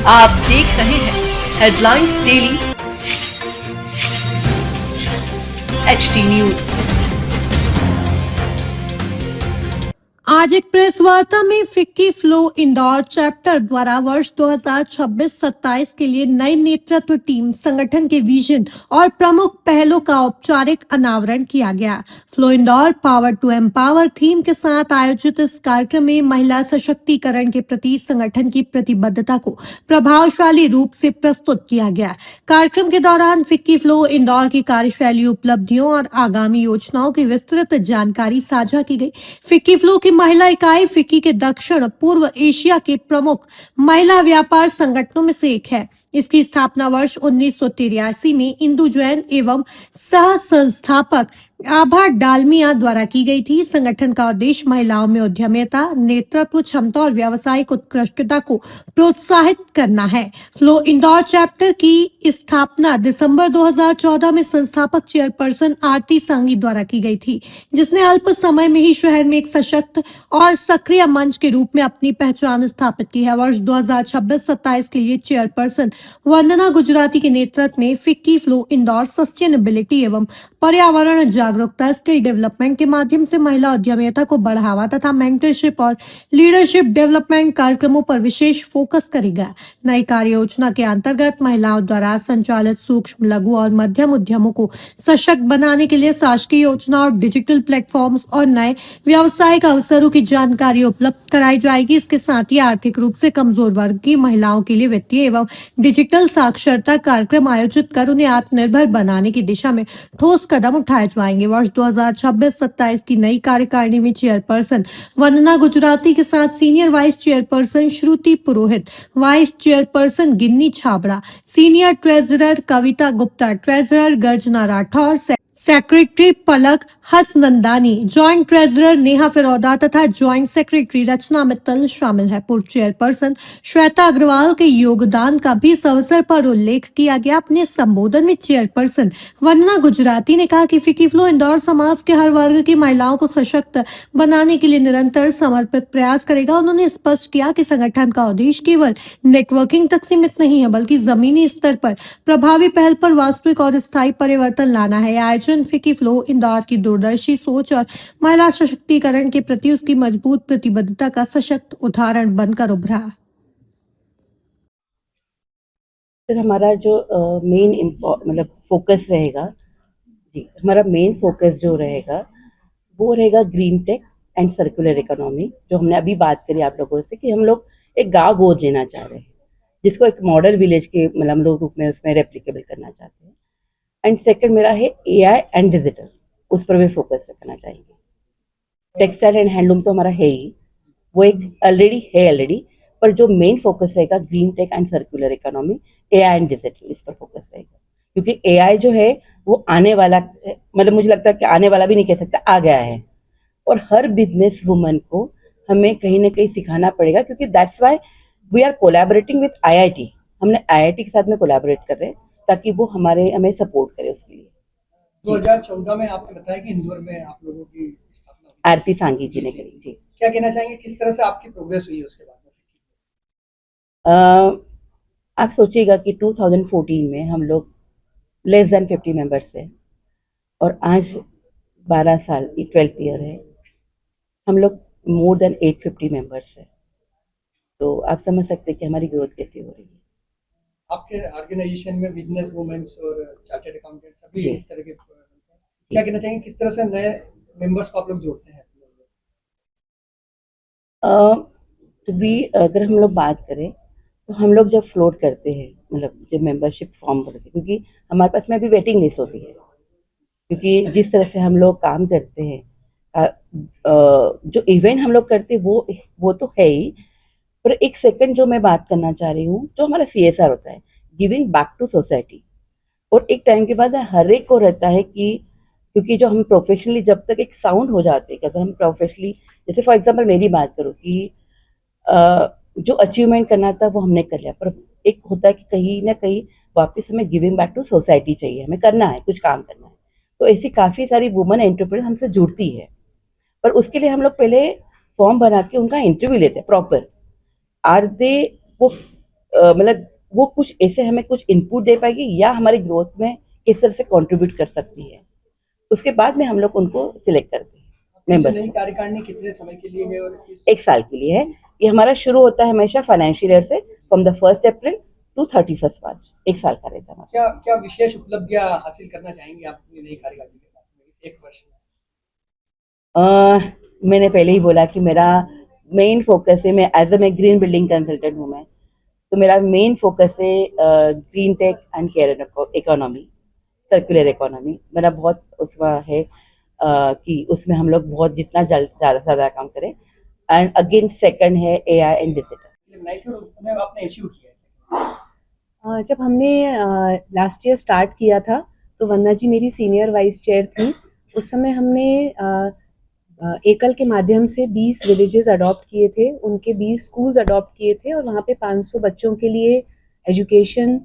आप देख रहे हैं हेडलाइंस डेली एचटी न्यूज। आज एक प्रेस वार्ता में फिक्की फ्लो इंदौर चैप्टर द्वारा वर्ष 2026-27 के लिए नई नेतृत्व टीम, संगठन के विजन और प्रमुख पहलों का औपचारिक अनावरण किया गया। Flow Indore power to empower theme के साथ आयोजित इस कार्यक्रम में महिला सशक्तिकरण के प्रति संगठन की प्रतिबद्धता को प्रभावशाली रूप से प्रस्तुत किया गया। कार्यक्रम के दौरान फिक्की फ्लो इंदौर की कार्यशैली, उपलब्धियों और आगामी योजनाओं की विस्तृत जानकारी साझा की गई। फिक्की फ्लो की महिला इकाई फिक्की के दक्षिण पूर्व एशिया के प्रमुख महिला व्यापार संगठनों में से एक है। इसकी स्थापना वर्ष 1983 में इंदु जैन एवं सह संस्थापक आभा डालमिया द्वारा की गई थी। संगठन का उद्देश्य महिलाओं में उद्यमिता, नेतृत्व क्षमता और व्यावसायिक उत्कृष्टता को प्रोत्साहित करना है। फ्लो इंदौर चैप्टर की स्थापना दिसंबर 2014 में संस्थापक चेयरपर्सन आरती सांगी द्वारा की गई थी, जिसने अल्प समय में ही शहर में एक सशक्त और सक्रिय मंच के रूप में अपनी पहचान स्थापित की है। वर्ष 2026-27 के लिए चेयरपर्सन वंदना गुजराती के नेतृत्व में फिक्की फ्लो इंदौर सस्टेनेबिलिटी एवं पर्यावरण जागरूकता, स्किल डेवलपमेंट के माध्यम से महिला उद्यमिता को बढ़ावा तथा मेंटरशिप और लीडरशिप डेवलपमेंट कार्यक्रमों पर विशेष फोकस करेगा। नई कार्य योजना के अंतर्गत महिलाओं द्वारा संचालित सूक्ष्म, लघु और मध्यम उद्यमों को सशक्त बनाने के लिए शासकीय योजना और डिजिटल प्लेटफॉर्म्स और नए व्यावसायिक अवसरों की जानकारी उपलब्ध कराई जाएगी। इसके साथ ही आर्थिक रूप से कमजोर वर्ग की महिलाओं के लिए वित्तीय एवं डिजिटल साक्षरता कार्यक्रम आयोजित कर उन्हें आत्मनिर्भर बनाने की दिशा में ठोस कदम उठाए जाएंगे। वर्ष 2026-27 की नई कार्यकारिणी में चेयरपर्सन वंदना गुजराती के साथ सीनियर वाइस चेयरपर्सन श्रुति पुरोहित, वाइस चेयरपर्सन गिन्नी छाबड़ा, सीनियर ट्रेजरर कविता गुप्ता, ट्रेजरर गर्जना राठौर, सेक्रेटरी पलक हसनंदानी, ज्वाइंट ट्रेजरर नेहा फिरौदा तथा ज्वाइंट सेक्रेटरी रचना मित्तल शामिल है। पूर्व चेयरपर्सन श्वेता अग्रवाल के योगदान का भी इस अवसर पर उल्लेख किया गया। अपने संबोधन में चेयरपर्सन वंदना गुजराती ने कहा कि फिक्की फ्लो इंदौर समाज के हर वर्ग की महिलाओं को सशक्त बनाने के लिए निरंतर समर्पित प्रयास करेगा। उन्होंने स्पष्ट किया कि संगठन का उद्देश्य केवल नेटवर्किंग तक सीमित नहीं है, बल्कि जमीनी स्तर पर प्रभावी पहल पर वास्तविक और स्थायी परिवर्तन लाना है। आयोजन फिक्की फ्लो इंदौर की दूरदर्शी सोच और महिला सशक्तिकरण के प्रति उसकी मजबूत प्रतिबद्धता का सशक्त उदाहरण बनकर उभरा। सर, हमारा जो मेन मतलब फोकस रहेगा जी, हमारा मेन फोकस जो रहेगा वो रहेगा green tech and circular economy. जो हमने अभी बात करी आप लोगों से कि हम लोग एक गांव गोद लेना चाह रहे हैं, जिसको एक मॉडल विलेज के मतलब हम लोग रूप में उसमें रेप्लिकेबल करना चाहते हैं। एंड सेकंड मेरा है एआई एंड डिजिटल, उस पर भी फोकस रखना चाहेंगे। टेक्सटाइल एंड हैंडलूम तो हमारा है ही, वो एक ऑलरेडी, पर जो मेन फोकस रहेगा green tech and circular economy, AI and digital, इस पर फोकस रहेगा। क्योंकि एआई जो है वो आने वाला, मतलब मुझे लगता है कि आने वाला भी नहीं कह सकता, आ गया है। और हर बिजनेस वुमन को हमें कहीं ना कहीं सिखाना पड़ेगा, क्योंकि that's why we are collaborating with IIT. हमने आईआईटी के साथ में कोलैबोरेट कर रहे हैं ताकि वो हमें सपोर्ट करे उसके लिए। 2014 में आपने बताया कि इंदौर में आप लोगों की स्थापना हुई। आरती सांगी जी ने करी। जी, क्या कहना चाहेंगे, किस तरह से आपकी प्रोग्रेस हुई उसके बाद में? आप सोचिएगा कि 2014 में हम लोग लेस देन 50 मेंबर्स थे और आज 12 साल, 12th ईयर है, हम लोग मोर देन 850 मेंबर्स है। तो आप समझ सकते हैं कि हमारी ग्रोथ कैसी हो रही है। आपके ऑर्गेनाइजेशन में बिजनेस वुमेन्स और चार्टर्ड अकाउंटेंट सभी जी। इस तरह के, क्या कहना चाहेंगे, किस तरह से नए मेंबर्स को आप लोग जोड़ते हैं? तो भी अगर हम लोग बात करें तो हम लोग जब फ्लोट करते हैं, मतलब जब मेंबरशिप फॉर्म करते हैं, क्योंकि हमारे पास में अभी वेटिंग लिस्ट होती है, क्योंकि जिस तरह से हम लोग काम करते हैं, जो इवेंट हम लोग करते हैं वो तो है ही, पर एक सेकंड जो मैं बात करना चाह रही हूँ, जो हमारा CSR होता है, गिविंग बैक टू सोसाइटी। और एक टाइम के बाद हर एक को रहता है कि क्योंकि जो हम प्रोफेशनली जब तक एक साउंड हो जाते हैं कि अगर हम प्रोफेशनली, जैसे फॉर एग्जांपल मेरी बात करूँ कि जो अचीवमेंट करना था वो हमने कर लिया, पर एक होता है कि कहीं ना कहीं वापस हमें गिविंग बैक टू सोसाइटी चाहिए, हमें करना है, कुछ काम करना है। तो ऐसी काफ़ी सारी वुमन एंटरप्रेन्योर हमसे जुड़ती है, पर उसके लिए हम लोग पहले फॉर्म बना के उनका इंटरव्यू लेते हैं प्रॉपर। आर दे वो मतलब वो कुछ ऐसे हमें कुछ इनपुट दे पाएगी या हमारी ग्रोथ में किस तरह से कंट्रीब्यूट कर सकती है, उसके बाद में हम लोग उनको सिलेक्ट करते हैं जो मेंबर्स। नई कार्यकारिणी कितने समय के लिए है और किस 1 साल के लिए है। ये हमारा शुरू होता है हमेशा फाइनेंशियल ईयर से फ्रॉम द 1 अप्रैल टू 31 मार्च। 1 साल का रहता है हमारा। क्या क्या विशेष उपलब्धियां हासिल करना चाहेंगे आप अपनी नई कार्यकारिणी के साथ में इस एक वर्ष में? मैंने पहले ही बोला कि मेरा मेन फोकस है, मैं ग्रीन बिल्डिंग कंसल्टेंट हूँ मैं, तो मेरा मेन फोकस है green tech and care economy, circular economy. मेरा बहुत उसमें है कि उसमें हम लोग बहुत जितना ज़्यादा से ज़्यादा काम करें। एंड अगेन सेकंड है AI एंड डिजिटल। बनाई थी और उन्हें आपने अचीव किया है। जब हमने लास्ट ईयर स्टार्ट किया था तो वंदना जी मेरी सीनियर वाइस चेयर थी। उस समय हमने एकल के माध्यम से 20 विलेजेस अडॉप्ट किए थे, उनके 20 स्कूल्स अडॉप्ट किए थे और वहाँ पे 500 बच्चों के लिए एजुकेशन,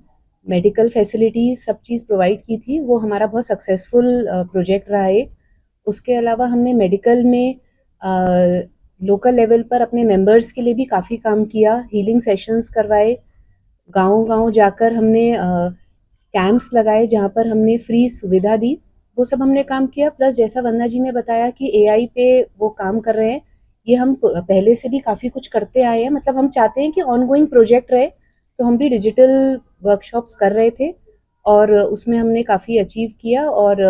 मेडिकल फैसिलिटीज़ सब चीज़ प्रोवाइड की थी। वो हमारा बहुत सक्सेसफुल प्रोजेक्ट रहा है। उसके अलावा हमने मेडिकल में लोकल लेवल पर अपने मेंबर्स के लिए भी काफ़ी काम किया, हीलिंग सेशंस करवाए, गांव-गांव जाकर हमने कैंप्स लगाए जहाँ पर हमने फ्री सुविधा दी। वो सब हमने काम किया। प्लस जैसा वंदना जी ने बताया कि AI पे वो काम कर रहे हैं, ये हम पहले से भी काफ़ी कुछ करते आए हैं। मतलब हम चाहते हैं कि ऑनगोइंग प्रोजेक्ट रहे, तो हम भी डिजिटल वर्कशॉप्स कर रहे थे और उसमें हमने काफ़ी अचीव किया। और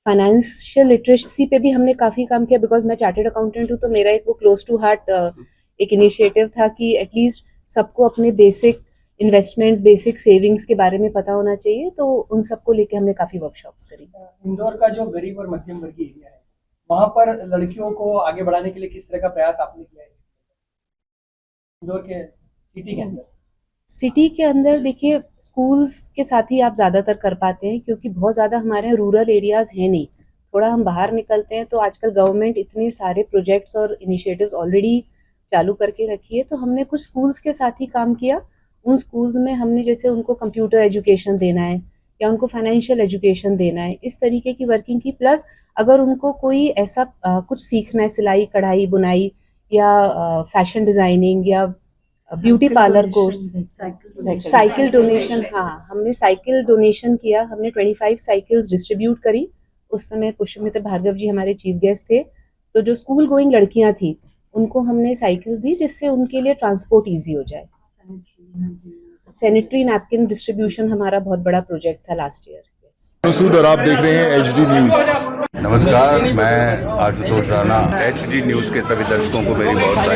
फाइनेंशियल लिटरेसी पे भी हमने काफ़ी काम किया। बिकॉज मैं चार्टर्ड अकाउंटेंट हूँ तो मेरा एक वो क्लोज टू हार्ट एक इनिशिएटिव था कि एटलीस्ट सबको अपने बेसिक इन्वेस्टमेंट्स, बेसिक सेविंग्स के बारे में पता होना चाहिए। तो उन सबको लेके हमने काफ़ी वर्कशॉप्स करी। इंदौर का जो गरीब और मध्यम वर्गीय एरिया है, वहाँ पर लड़कियों को आगे बढ़ाने के लिए किस तरह का प्रयास आपने किया है इंदौर के सिटी के अंदर? सिटी के अंदर देखिए स्कूल्स के साथ ही आप ज़्यादातर कर पाते हैं, क्योंकि बहुत ज़्यादा हमारे यहाँ रूरल एरियाज़ हैं नहीं। थोड़ा हम बाहर निकलते हैं तो आजकल गवर्नमेंट इतने सारे प्रोजेक्ट्स और इनिशिएटिव्स ऑलरेडी चालू करके रखी है। तो हमने कुछ स्कूल्स के साथ ही काम किया। उन स्कूल्स में हमने जैसे उनको कंप्यूटर एजुकेशन देना है या उनको फाइनेंशियल एजुकेशन देना है, इस तरीके की वर्किंग की। प्लस अगर उनको कोई ऐसा कुछ सीखना है, सिलाई कढ़ाई बुनाई या फैशन डिज़ाइनिंग या beauty parlour course, cycle donation, हाँ हमने साइकिल डोनेशन किया। हमने 25 साइकिल्स डिस्ट्रीब्यूट करी। उस समय पुष्पमित्र भार्गव जी हमारे चीफ गेस्ट थे। तो जो स्कूल गोइंग लड़कियां थी उनको हमने साइकिल्स दी जिससे उनके लिए ट्रांसपोर्ट ईजी हो जाए। सैनिटरी नैपकिन डिस्ट्रीब्यूशन हमारा बहुत बड़ा प्रोजेक्ट था लास्ट ईयर। मसूद और आप देख रहे हैं HD न्यूज़। नमस्कार, मैं आशुतोष राणा। HD न्यूज़ के सभी दर्शकों को मेरी बहुत सारी